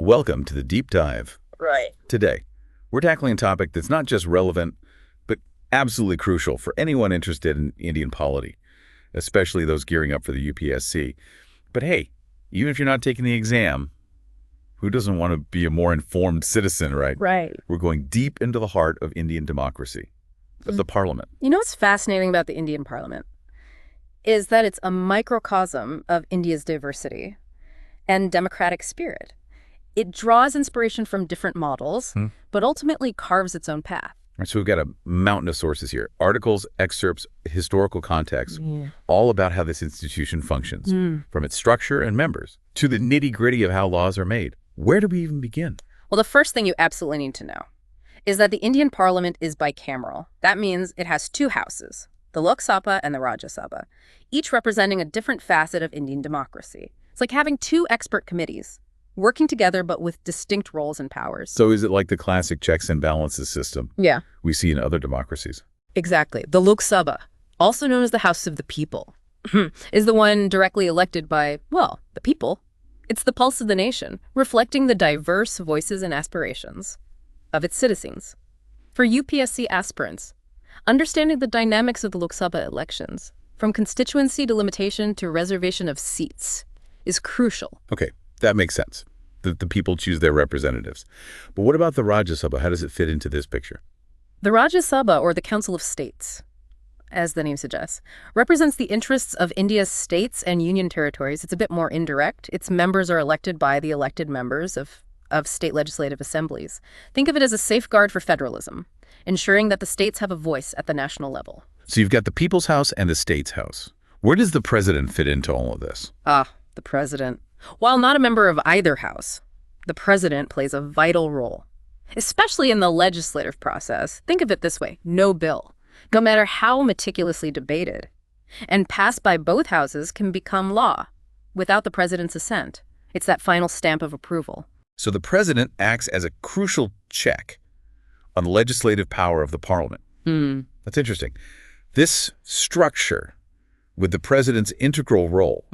Welcome to the Deep Dive. Right. Today, we're tackling a topic that's not just relevant, but absolutely crucial for anyone interested in Indian polity, especially those gearing up for the UPSC. But hey, even if you're not taking the exam, who doesn't want to be a more informed citizen, right? Right. We're going deep into the heart of Indian democracy, of the parliament. You know what's fascinating about the Indian parliament is that it's a microcosm of India's diversity and democratic spirit. It draws inspiration from different models, but ultimately carves its own path. Right, so we've got a mountain of sources here. Articles, excerpts, historical context, all about how this institution functions, from its structure and members to the nitty-gritty of how laws are made. Where do we even begin? Well, the first thing you absolutely need to know is that the Indian parliament is bicameral. That means it has two houses, the Lok Sabha and the Rajya Sabha, each representing a different facet of Indian democracy. It's like having two expert committees working together but with distinct roles and powers. So is it like the classic checks and balances system we see in other democracies? Exactly. The Lok Sabha, also known as the House of the People, is the one directly elected by, well, the people. It's the pulse of the nation, reflecting the diverse voices and aspirations of its citizens. For UPSC aspirants, understanding the dynamics of the Lok Sabha elections, from constituency delimitation to reservation of seats, is crucial. Okay, that makes sense. The people choose their representatives. But what about the Rajya Sabha? How does it fit into this picture? The Rajya Sabha, or the Council of States, as the name suggests, represents the interests of India's states and union territories. It's a bit more indirect. Its members are elected by the elected members of state legislative assemblies. Think of it as a safeguard for federalism, ensuring that the states have a voice at the national level. So you've got the People's House and the State's House. Where does the president fit into all of this? The president. While not a member of either house, the president plays a vital role, especially in the legislative process. Think of it this way. No bill, no matter how meticulously debated and passed by both houses, can become law without the president's assent. It's that final stamp of approval. So the president acts as a crucial check on the legislative power of the parliament. That's interesting. This structure with the president's integral role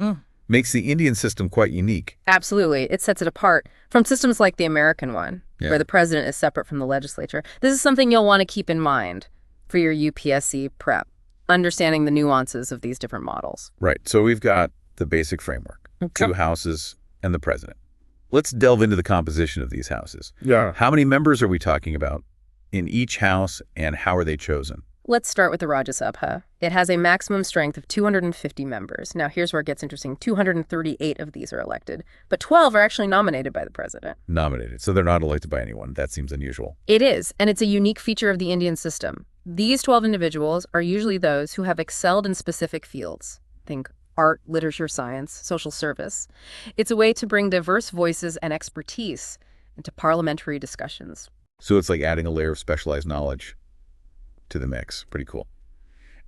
makes the Indian system quite unique. Absolutely. It sets it apart from systems like the American one, where the president is separate from the legislature. This is something you'll want to keep in mind for your UPSC prep, understanding the nuances of these different models. Right. So we've got the basic framework, two houses and the president. Let's delve into the composition of these houses. How many members are we talking about in each house, and how are they chosen? Let's start with the Rajya Sabha. It has a maximum strength of 250 members. Now, here's where it gets interesting. 238 of these are elected, but 12 are actually nominated by the president. Nominated. So they're not elected by anyone. That seems unusual. It is, and it's a unique feature of the Indian system. These 12 individuals are usually those who have excelled in specific fields. Think art, literature, science, social service. It's a way to bring diverse voices and expertise into parliamentary discussions. So it's like adding a layer of specialized knowledge to the mix. Pretty cool.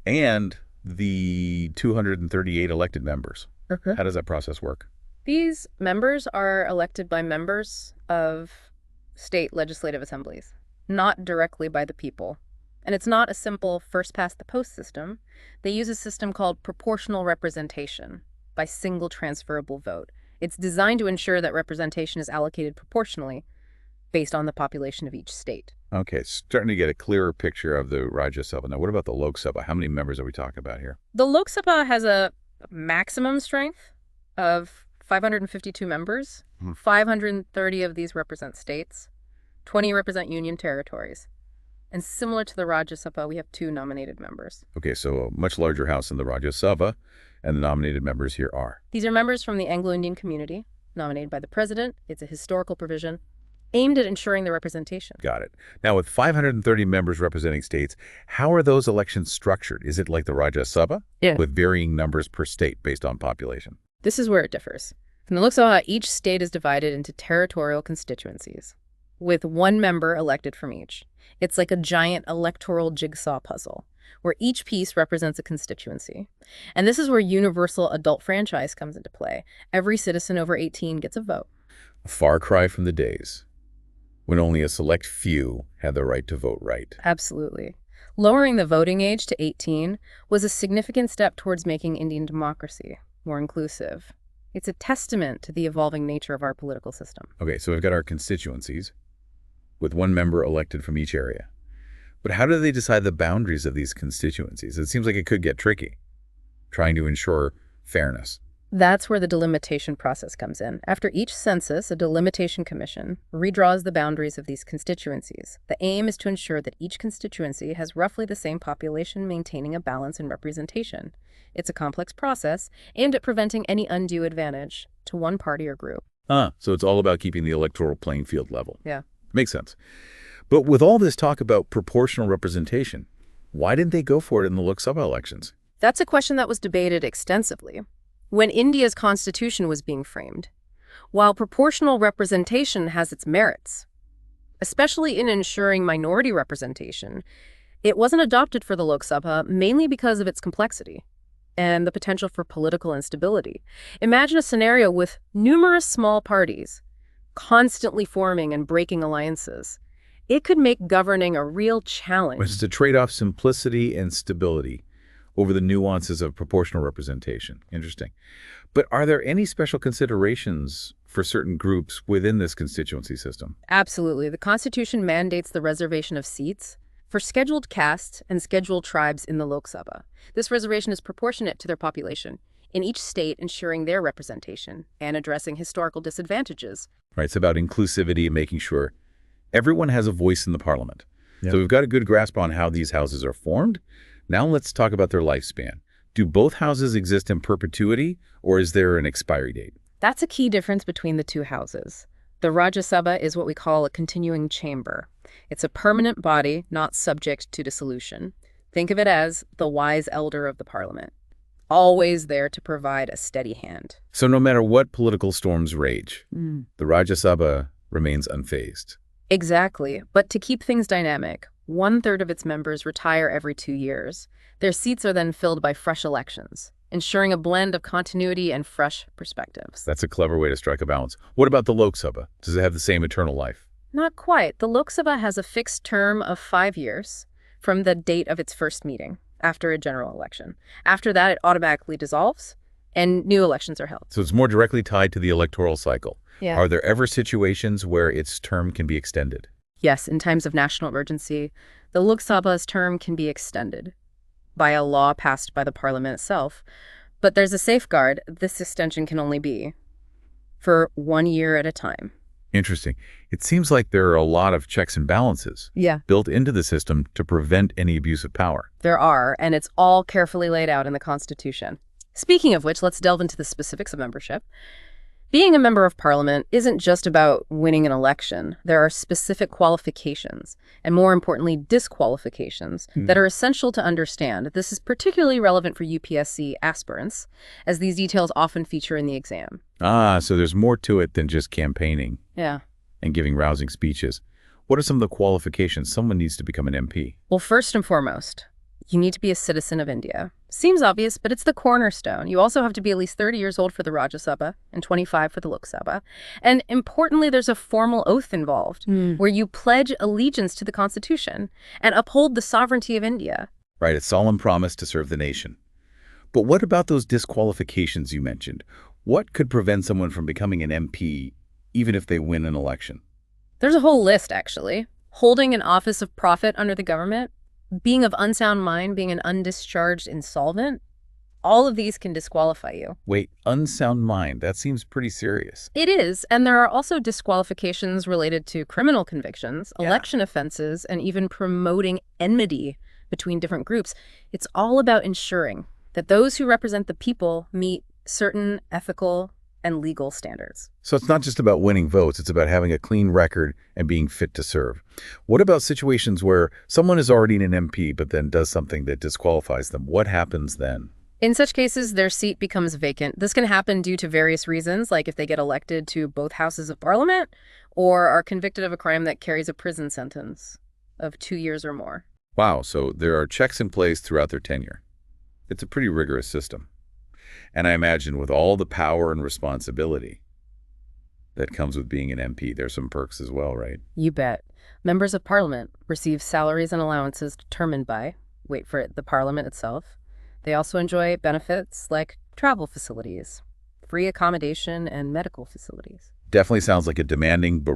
And the 238 elected members. How does that process work? These members are elected by members of state legislative assemblies, not directly by the people. And it's not a simple first-past-the-post system. They use a system called proportional representation by single transferable vote. It's designed to ensure that representation is allocated proportionally based on the population of each state. Okay, starting to get a clearer picture of the Rajya Sabha. Now, what about the Lok Sabha? How many members are we talking about here? The Lok Sabha has a maximum strength of 552 members. 530 of these represent states. 20 represent union territories. And similar to the Rajya Sabha, we have 2 nominated members. Okay, so a much larger house in the Rajya Sabha, and the nominated members here are? These are members from the Anglo-Indian community, nominated by the president. It's a historical provision aimed at ensuring the representation. Got it. Now, with 530 members representing states, how are those elections structured? Is it like the Rajya Sabha? With varying numbers per state based on population? This is where it differs. In the Lok Sabha, each state is divided into territorial constituencies, with 1 member elected from each. It's like a giant electoral jigsaw puzzle, where each piece represents a constituency. And this is where universal adult franchise comes into play. Every citizen over 18 gets a vote. A far cry from the days when only a select few had the right to vote right. Absolutely. Lowering the voting age to 18 was a significant step towards making Indian democracy more inclusive. It's a testament to the evolving nature of our political system. Okay, so we've got our constituencies with one member elected from each area. But how do they decide the boundaries of these constituencies? It seems like it could get tricky, trying to ensure fairness. That's where the delimitation process comes in. After each census, a delimitation commission redraws the boundaries of these constituencies. The aim is to ensure that each constituency has roughly the same population, maintaining a balance in representation. It's a complex process aimed at preventing any undue advantage to one party or group. So it's all about keeping the electoral playing field level. Yeah. Makes sense. But with all this talk about proportional representation, why didn't they go for it in the Lok Sabha elections? That's a question that was debated extensively when India's constitution was being framed. While proportional representation has its merits, especially in ensuring minority representation, it wasn't adopted for the Lok Sabha mainly because of its complexity and the potential for political instability. Imagine a scenario with numerous small parties constantly forming and breaking alliances. It could make governing a real challenge. It's to trade off simplicity and stability over the nuances of proportional representation. Interesting. But are there any special considerations for certain groups within this constituency system? Absolutely. The Constitution mandates the reservation of seats for scheduled castes and scheduled tribes in the Lok Sabha. This reservation is proportionate to their population, in each state ensuring their representation and addressing historical disadvantages. Right. It's about inclusivity and making sure everyone has a voice in the parliament. Yep. So we've got a good grasp on how these houses are formed. Now let's talk about their lifespan. Do both houses exist in perpetuity, or is there an expiry date? That's a key difference between the two houses. The Rajya Sabha is what we call a continuing chamber. It's a permanent body, not subject to dissolution. Think of it as the wise elder of the parliament, always there to provide a steady hand. So no matter what political storms rage, the Rajya Sabha remains unfazed. Exactly. But to keep things dynamic, 1/3 of its members retire every 2 years. Their seats are then filled by fresh elections, ensuring a blend of continuity and fresh perspectives. That's a clever way to strike a balance. What about the Lok Sabha? Does it have the same eternal life? Not quite. The Lok Sabha has a fixed term of 5 years from the date of its first meeting after a general election. After that, it automatically dissolves and new elections are held. So it's more directly tied to the electoral cycle. Yeah. Are there ever situations where its term can be extended? Yes, in times of national emergency, the Lok Sabha's term can be extended by a law passed by the parliament itself. But there's a safeguard. This extension can only be for 1 year at a time. Interesting. It seems like there are a lot of checks and balances built into the system to prevent any abuse of power. There are, and it's all carefully laid out in the Constitution. Speaking of which, let's delve into the specifics of membership. Being a member of parliament isn't just about winning an election. There are specific qualifications, and more importantly, disqualifications that are essential to understand. This is particularly relevant for UPSC aspirants, as these details often feature in the exam. So there's more to it than just campaigning Yeah. and giving rousing speeches. What are some of the qualifications someone needs to become an MP? Well, first and foremost, you need to be a citizen of India. Seems obvious, but it's the cornerstone. You also have to be at least 30 years old for the Rajya Sabha and 25 for the Lok Sabha. And importantly, there's a formal oath involved where you pledge allegiance to the Constitution and uphold the sovereignty of India. Right, a solemn promise to serve the nation. But what about those disqualifications you mentioned? What could prevent someone from becoming an MP even if they win an election? There's a whole list, actually. Holding an office of profit under the government, being of unsound mind, being an undischarged insolvent, all of these can disqualify you. Wait, unsound mind, that seems pretty serious. It is, and there are also disqualifications related to criminal convictions, election offenses, and even promoting enmity between different groups. It's all about ensuring that those who represent the people meet certain ethical and legal standards. So it's not just about winning votes, it's about having a clean record and being fit to serve. What about situations where someone is already an MP but then does something that disqualifies them? What happens then? In such cases, their seat becomes vacant. This can happen due to various reasons, like if they get elected to both houses of parliament or are convicted of a crime that carries a prison sentence of 2 years or more. Wow, so there are checks in place throughout their tenure. It's a pretty rigorous system. And I imagine with all the power and responsibility that comes with being an MP, there's some perks as well, right? You bet. Members of parliament receive salaries and allowances determined by, wait for it, the parliament itself. They also enjoy benefits like travel facilities, free accommodation, and medical facilities. Definitely sounds like a demanding but